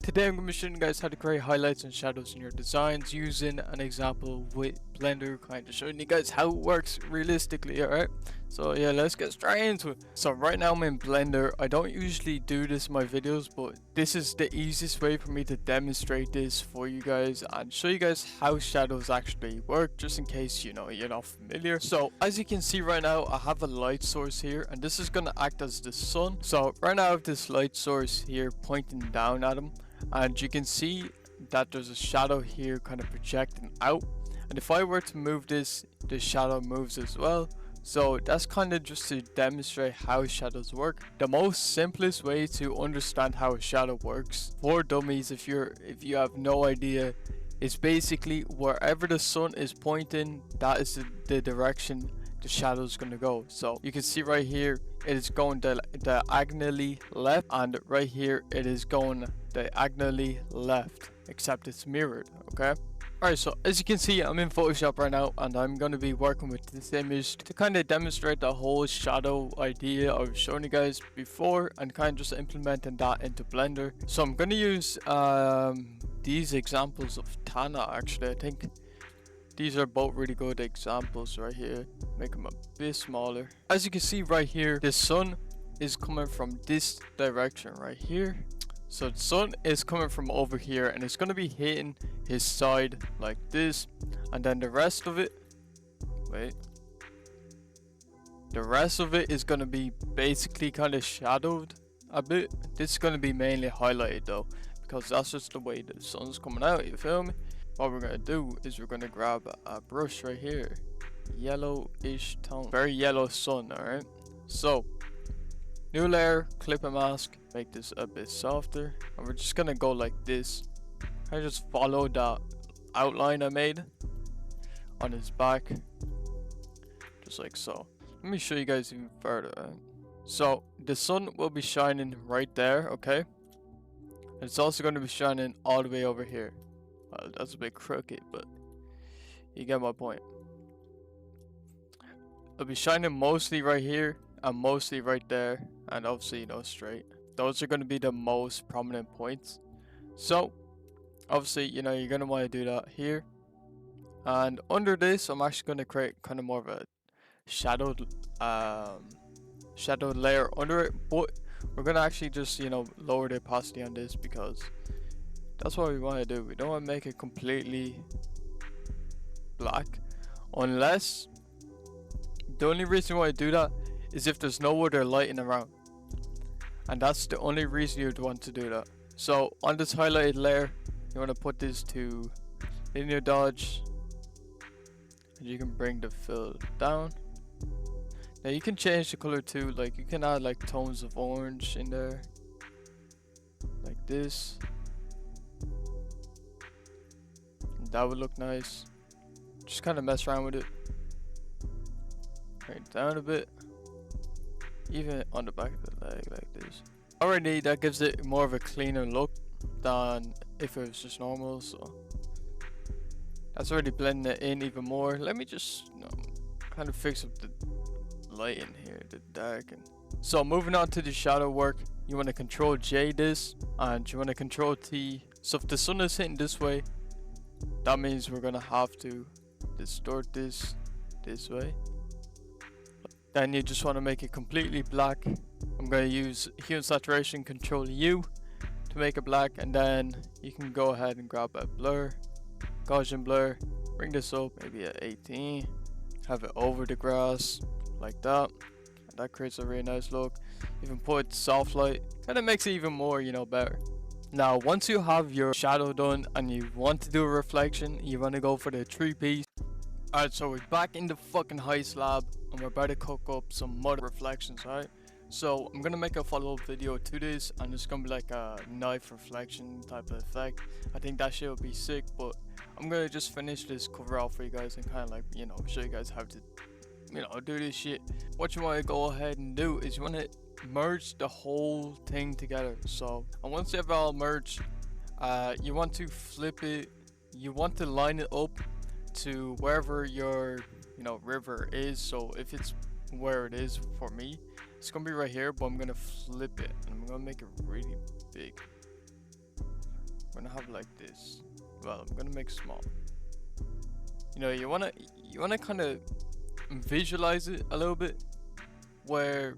Today I'm going to be showing you guys how to create highlights and shadows in your designs using an example with Blender, kind of showing you guys how it works realistically. Alright, so yeah, let's get straight into it. So right now I'm in Blender. I don't usually do this in my videos, but this is the easiest way for me to demonstrate this for you guys and show you guys how shadows actually work, just in case you're not familiar. So as you can see right now, I have a light source here, and this is going to act as the sun. So right now I have this light source here pointing down at him, and you can see that there's a shadow here kind of projecting out, and if I were to move this, the shadow moves as well. So that's kind of just to demonstrate how shadows work. The most simplest way to understand how a shadow works for dummies, if you have no idea, is basically wherever the sun is pointing, that is the direction the shadow is going to go. So you can see right here it is going diagonally left, and right here it is going diagonally left, except it's mirrored. Okay, alright, so as you can see, I'm in Photoshop right now, and I'm going to be working with this image to kind of demonstrate the whole shadow idea I was showing you guys before, and kind of just implementing that into Blender. So I'm going to use these examples of Tana. Actually, I think these are both really good examples right here. Make them a bit smaller. As you can see right here, the sun is coming from this direction right here. So the sun is coming from over here, and it's going to be hitting his side like this, and then the rest of it, the rest of it is going to be basically kind of shadowed a bit. This is going to be mainly highlighted though, because that's just the way the sun's coming out, you feel me? What we're going to do is we're going to grab a brush right here, yellowish tone, very yellow sun. Alright, so new layer, clip and mask, make this a bit softer, and we're just gonna go like this. I just follow that outline I made on his back, just like so. Let me show you guys even further. Right? So the sun will be shining right there, okay? And it's also going to be shining all the way over here. Well, that's a bit crooked, but you get my point. It'll be shining mostly right here and mostly right there, and obviously straight. Those are going to be the most prominent points. So obviously you're going to want to do that here, and under this I'm actually going to create kind of more of a shadowed layer under it, but we're going to actually just lower the opacity on this, because that's what we want to do. We don't want to make it completely black, unless the only reason why I do that is if there's no other lighting around, and that's the only reason you'd want to do that. So on this highlighted layer, you want to put this to linear dodge, and you can bring the fill down. Now you can change the color too, like you can add like tones of orange in there, like this. And that would look nice. Just kind of mess around with it. Bring it down a bit, even on the back of the leg like this. Already that gives it more of a cleaner look than if it was just normal, so that's already blending it in even more. Let me just kind of fix up the light in here, the darken. So moving on to the shadow work, you want to control J this, and you want to control T. So if the sun is hitting this way, that means we're gonna have to distort this way. Then you just want to make it completely black. I'm going to use hue and saturation, control U to make it black, and then you can go ahead and grab a blur, Gaussian blur, bring this up maybe at 18, have it over the grass like that, and that creates a really nice look. Even put soft light, kind of makes it even more better. Now once you have your shadow done and you want to do a reflection, you want to go for the 3-piece. Alright, so we're back in the fucking heist lab, and we're about to cook up some mud reflections. Alright, so I'm gonna make a follow-up video to this, and it's gonna be like a knife reflection type of effect. I think that shit would be sick, but I'm gonna just finish this cover out for you guys and kind of like show you guys how to do this shit. What you want to go ahead and do is you want to merge the whole thing together. So, and once you have it all merged, you want to flip it, you want to line it up to wherever your river is. So if it's where it is for me, it's gonna be right here, but I'm gonna flip it and I'm gonna make it really big. we're gonna have it like this. Well, I'm gonna make it small. You know, you wanna kind of visualize it a little bit, where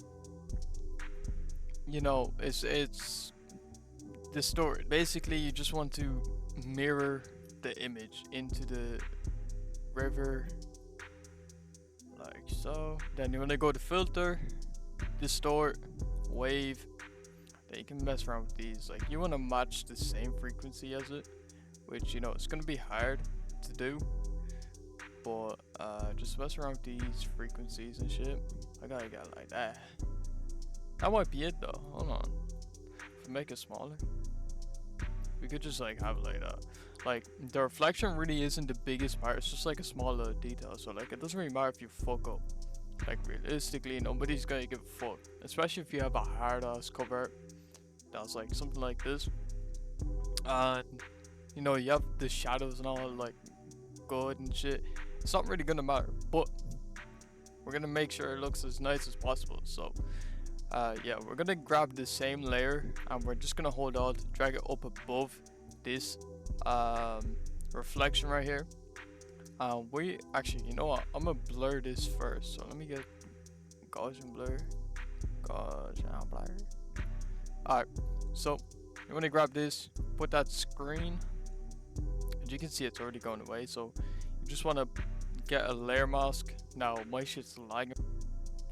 you know it's distorted. Basically, you just want to mirror the image into the river, like so. Then you want to go to filter, distort, wave. Then you can mess around with these. Like, you want to match the same frequency as it, which, you know, it's gonna be hard to do, but just mess around with these frequencies and shit. I gotta get it like that. That might be it though. Hold on. If we make it smaller, we could just like have it like that. Like, the reflection really isn't the biggest part. It's just like a small little detail. So like, it doesn't really matter if you fuck up. Like, realistically, nobody's gonna give a fuck. Especially if you have a hard ass cover that's like something like this, and you know, you have the shadows and all like good and shit. It's not really gonna matter, but we're gonna make sure it looks as nice as possible. So yeah, we're gonna grab the same layer and we're just gonna hold Alt, drag it up above this reflection right here. We actually, you know what, I'm gonna blur this first. So let me get Gaussian blur. Alright, so you want to grab this, put that screen. As you can see, it's already going away. So you just want to get a layer mask. Now my shit's lagging.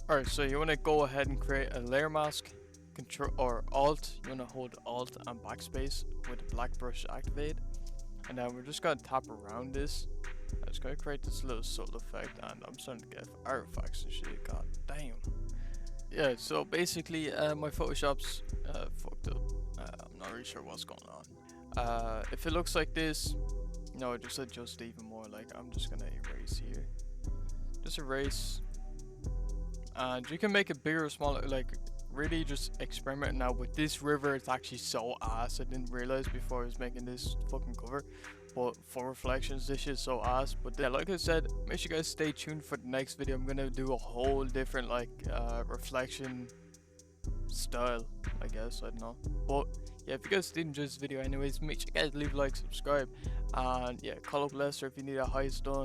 Alright, so you want to go ahead and create a layer mask. Control or Alt. You want to hold Alt and backspace with the black brush activated, and then we're just gonna tap around this. It's gonna create this little subtle effect, and I'm starting to get artifacts and shit. God damn. Yeah, so basically my Photoshop's fucked up. I'm not really sure what's going on. If it looks like this, no, just adjust even more. Like, I'm just gonna erase here. Just erase. And you can make it bigger or smaller. Like, really just experiment now with this river. It's actually so ass. I didn't realize before I was making this fucking cover. But for reflections, this shit's so ass. But yeah, like I said, make sure you guys stay tuned for the next video. I'm gonna do a whole different like reflection style, I guess. I don't know. But yeah, if you guys did enjoy this video anyways, make sure you guys leave a like, subscribe, and yeah, call up Lester if you need a heist done.